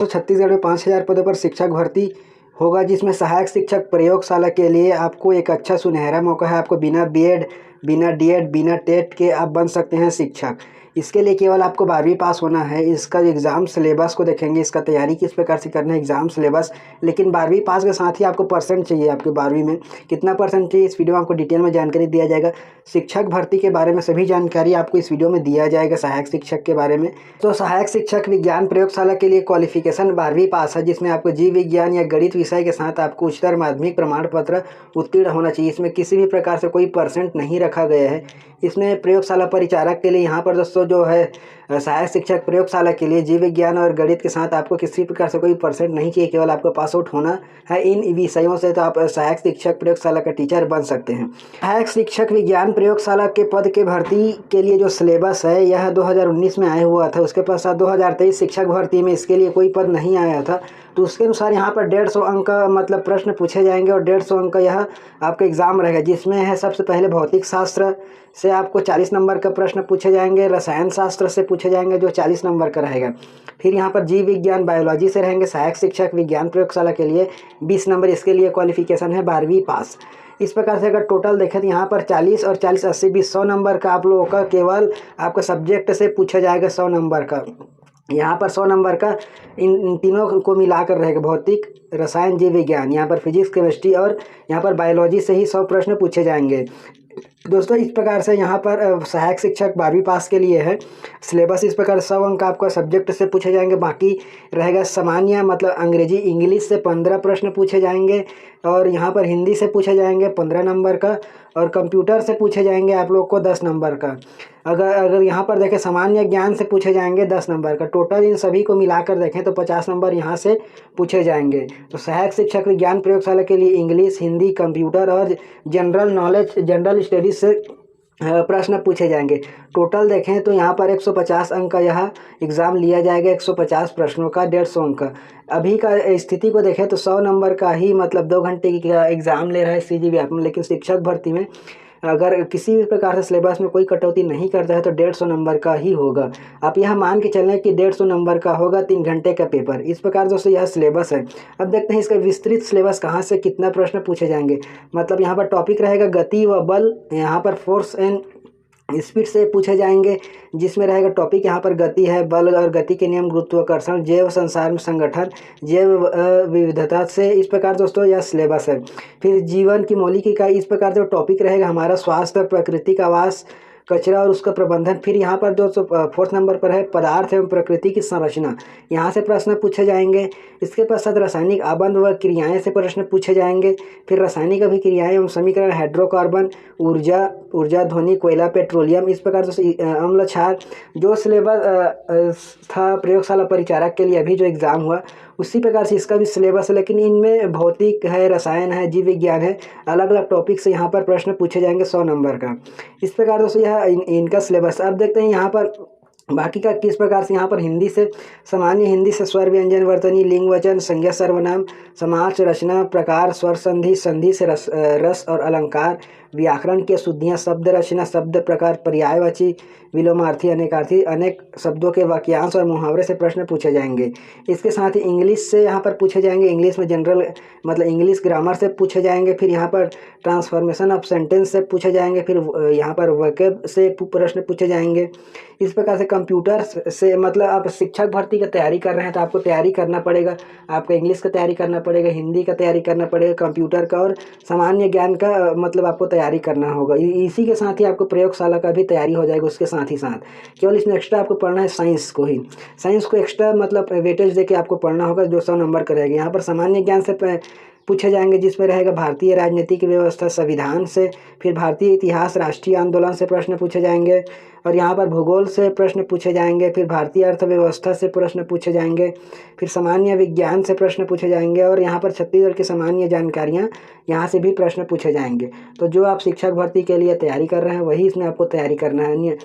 तो छत्तीसगढ़ में 5,000 पदों पर शिक्षक भर्ती होगा, जिसमें सहायक शिक्षक प्रयोगशाला के लिए आपको एक अच्छा सुनहरा मौका है। आपको बिना बीएड, बिना डीएड, बिना टेट के आप बन सकते हैं शिक्षक। इसके लिए केवल आपको 12वीं पास होना है। इसका एग्ज़ाम सिलेबस को देखेंगे, इसका तैयारी किस प्रकार से करना है, एग्ज़ाम सिलेबस। लेकिन 12वीं पास के साथ ही आपको परसेंट चाहिए, आपके 12वीं में कितना परसेंट चाहिए, इस वीडियो में आपको डिटेल में जानकारी दिया जाएगा। शिक्षक भर्ती के बारे में सभी जानकारी आपको इस वीडियो में दिया जाएगा, सहायक शिक्षक के बारे में। तो सहायक शिक्षक विज्ञान प्रयोगशाला के लिए क्वालिफिकेशन 12वीं पास है, जिसमें आपको जीव विज्ञान या गणित विषय के साथ आपको उच्चतर माध्यमिक प्रमाण पत्र उत्तीर्ण होना चाहिए। इसमें किसी भी प्रकार से कोई परसेंट नहीं रखा गया है। इसमें प्रयोगशाला परिचारक के लिए यहाँ पर दोस्तों जो है सहायक शिक्षक प्रयोगशाला के लिए जीव विज्ञान और गणित के साथ आपको किसी प्रकार से कोई परसेंट नहीं चाहिए, केवल आपको पास आउट होना है इन विषयों से, तो आप सहायक शिक्षक प्रयोगशाला का टीचर बन सकते हैं। सहायक शिक्षक विज्ञान प्रयोगशाला के पद के भर्ती के लिए जो सिलेबस है यह 2019 में आया हुआ था। उसके पश्चात 2023 शिक्षक भर्ती में इसके लिए कोई पद नहीं आया था, तो उसके अनुसार यहाँ पर 150 अंक का मतलब प्रश्न पूछे जाएंगे और 150 अंक का यह आपका एग्ज़ाम रहेगा, जिसमें है सबसे पहले भौतिक शास्त्र से आपको 40 नंबर का प्रश्न पूछे जाएंगे, रसायन शास्त्र से पूछे जाएंगे जो 40 नंबर का रहेगा। फिर यहाँ पर जीव विज्ञान बायोलॉजी से रहेंगे। सहायक शिक्षक विज्ञान प्रयोगशाला के लिए 20 नंबर, इसके लिए क्वालिफिकेशन है 12वीं पास। इस प्रकार से अगर टोटल देखें तो यहाँ पर 40 और 40 80 20 100 नंबर का आप लोगों का केवल आपका सब्जेक्ट से पूछा जाएगा 100 नंबर का। यहाँ पर 100 नंबर का इन तीनों को मिलाकर रहेगा, भौतिक, रसायन, जीव विज्ञान। यहाँ पर फिजिक्स, केमिस्ट्री और यहाँ पर बायोलॉजी से ही 100 प्रश्न पूछे जाएंगे। दोस्तों इस प्रकार से यहाँ पर सहायक शिक्षक 12वीं पास के लिए है सिलेबस। इस प्रकार 100 अंक आपका सब्जेक्ट से पूछे जाएंगे। बाकी रहेगा सामान्य मतलब अंग्रेजी इंग्लिश से 15 प्रश्न पूछे जाएंगे और यहाँ पर हिंदी से पूछे जाएंगे 15 नंबर का और कंप्यूटर से पूछे जाएंगे आप लोग को 10 नंबर का। अगर यहाँ पर देखें सामान्य ज्ञान से पूछे जाएंगे 10 नंबर का। टोटल इन सभी को मिलाकर देखें तो 50 नंबर यहाँ से पूछे जाएंगे। तो सहायक शिक्षक विज्ञान प्रयोगशाला के लिए इंग्लिश, हिंदी, कंप्यूटर और जनरल नॉलेज, जनरल स्टडीज से प्रश्न पूछे जाएंगे। टोटल देखें तो यहाँ पर 150 अंक का यह एग्ज़ाम लिया जाएगा, 150 प्रश्नों का 150 अंक का। अभी का स्थिति को देखें तो 100 नंबर का ही मतलब 2 घंटे का एग्ज़ाम ले रहा है CGVAP में। लेकिन शिक्षक भर्ती में अगर किसी भी प्रकार से सिलेबस में कोई कटौती नहीं करता है तो 150 नंबर का ही होगा। आप यह मान के चलें कि 150 नंबर का होगा 3 घंटे का पेपर। इस प्रकार दोस्तों यह सिलेबस है। अब देखते हैं इसका विस्तृत सिलेबस कहाँ से कितना प्रश्न पूछे जाएंगे। मतलब यहाँ पर टॉपिक रहेगा गति व बल, यहाँ पर फोर्स एंड स्पीड से पूछे जाएंगे, जिसमें रहेगा टॉपिक यहाँ पर गति है, बल और गति के नियम, गुरुत्वाकर्षण, जैव संसार में संगठन, जैव विविधता से। इस प्रकार दोस्तों यह सिलेबस है। फिर जीवन की मौलिक इकाई, इस प्रकार से टॉपिक रहेगा हमारा स्वास्थ्य, प्राकृतिक आवास, कचरा और उसका प्रबंधन। फिर यहाँ पर दोस्तों 4th नंबर पर है पदार्थ एवं प्रकृति की संरचना, यहाँ से प्रश्न पूछे जाएंगे। इसके पश्चात रासायनिक आबंध व क्रियाएं से प्रश्न पूछे जाएंगे। फिर रासायनिक अभिक्रियाएं एवं समीकरण, हाइड्रोकार्बन, ऊर्जा ध्वनि, कोयला, पेट्रोलियम। इस प्रकार से अम्ल क्षार जो सिलेबस था प्रयोगशाला परिचारक के लिए अभी जो एग्ज़ाम हुआ उसी प्रकार से इसका भी सिलेबस है। लेकिन इनमें भौतिक है, रसायन है, जीव विज्ञान है, अलग अलग टॉपिक से यहाँ पर प्रश्न पूछे जाएंगे 100 नंबर का। इस प्रकार दोस्तों यह इनका सिलेबस। अब देखते हैं यहाँ पर बाकी का किस प्रकार से। यहाँ पर हिंदी से सामान्य हिंदी से स्वर, व्यंजन, वर्तनी, लिंग, वचन, संज्ञा, सर्वनाम, समास, रचना, प्रकार, स्वर, संधि, संधि से रस और अलंकार, व्याकरण की शुद्धियाँ, शब्द रचना, शब्द प्रकार, पर्यायवाची, विलोमार्थी, अनेकार्थी, अनेक शब्दों के वाक्यांश और मुहावरे से प्रश्न पूछे जाएंगे। इसके साथ ही इंग्लिश से यहाँ पर पूछे जाएंगे। इंग्लिश में जनरल मतलब इंग्लिश ग्रामर से पूछे जाएंगे। फिर यहाँ पर ट्रांसफॉर्मेशन ऑफ सेंटेंस से पूछे जाएंगे। फिर यहाँ पर वोकैब से प्रश्न पूछे जाएंगे। इस प्रकार से कंप्यूटर से मतलब आप शिक्षक भर्ती की तैयारी कर रहे हैं तो आपको तैयारी करना पड़ेगा, आपका इंग्लिश का तैयारी करना पड़ेगा, हिंदी का तैयारी करना पड़ेगा, कंप्यूटर का और सामान्य ज्ञान का मतलब आपको तैयारी करना होगा। इसी के साथ ही आपको प्रयोगशाला का भी तैयारी हो जाएगा। उसके साथ ही साथ केवल इसमें एक्स्ट्रा आपको पढ़ना है साइंस को ही, साइंस को एक्स्ट्रा मतलब वेटेज देके आपको पढ़ना होगा जो 100 नंबर का रहेगा। यहाँ पर सामान्य ज्ञान से पूछे जाएंगे, जिसमें रहेगा भारतीय राजनीतिक व्यवस्था, संविधान से। फिर भारतीय इतिहास, राष्ट्रीय आंदोलन से प्रश्न पूछे जाएंगे और यहाँ पर भूगोल से प्रश्न पूछे जाएंगे। फिर भारतीय अर्थव्यवस्था से प्रश्न पूछे जाएंगे। फिर सामान्य विज्ञान से प्रश्न पूछे जाएंगे और यहाँ पर छत्तीसगढ़ की सामान्य जानकारियाँ यहाँ से भी प्रश्न पूछे जाएंगे। तो जो आप शिक्षक भर्ती के लिए तैयारी कर रहे हैं वही इसमें आपको तैयारी करना है, अन्य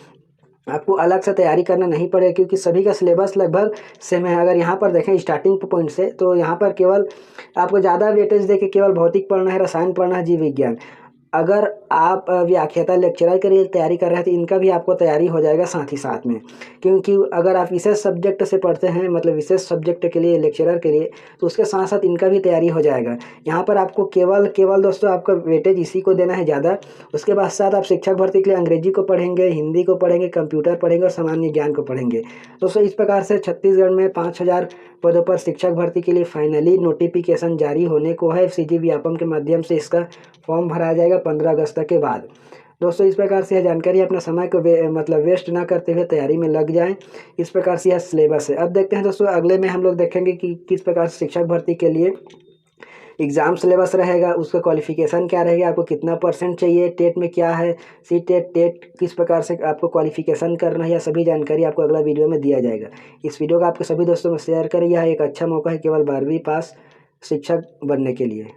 आपको अलग से तैयारी करना नहीं पड़ेगा, क्योंकि सभी का सिलेबस लगभग सेम है। अगर यहाँ पर देखें स्टार्टिंग पॉइंट से तो यहाँ पर केवल आपको ज़्यादा वेटेज देके केवल भौतिक पढ़ना है, रसायन पढ़ना है, जीव विज्ञान। अगर आप व्याख्याता लेक्चरर के लिए तैयारी कर रहे हैं तो इनका भी आपको तैयारी हो जाएगा साथ ही साथ में, क्योंकि अगर आप विशेष सब्जेक्ट से पढ़ते हैं, मतलब विशेष सब्जेक्ट के लिए लेक्चरर के लिए, तो उसके साथ साथ इनका भी तैयारी हो जाएगा। यहाँ पर आपको केवल दोस्तों आपका वेटेज इसी को देना है ज़्यादा। उसके बाद साथ आप शिक्षक भर्ती के लिए अंग्रेजी को पढ़ेंगे, हिंदी को पढ़ेंगे, कंप्यूटर पढ़ेंगे और सामान्य ज्ञान को पढ़ेंगे। दोस्तों इस प्रकार से छत्तीसगढ़ में 5000 पदों पर शिक्षक भर्ती के लिए फाइनली नोटिफिकेशन जारी होने को है। सीजी व्यापम के माध्यम से इसका फॉर्म भराया जाएगा 15 अगस्त के बाद। दोस्तों इस प्रकार से यह जानकारी, अपना समय को मतलब वेस्ट ना करते हुए तैयारी में लग जाएं। इस प्रकार से यह सिलेबस है। अब देखते हैं दोस्तों अगले में हम लोग देखेंगे कि किस प्रकार से शिक्षक भर्ती के लिए एग्ज़ाम सिलेबस रहेगा, उसका क्वालिफिकेशन क्या रहेगा, आपको कितना परसेंट चाहिए, टेट में क्या है, सी टेट किस प्रकार से आपको क्वालिफिकेशन करना है, यह सभी जानकारी आपको अगला वीडियो में दिया जाएगा। इस वीडियो को आपके सभी दोस्तों में शेयर करें। यह एक अच्छा मौका है केवल 12वीं पास शिक्षक बनने के लिए।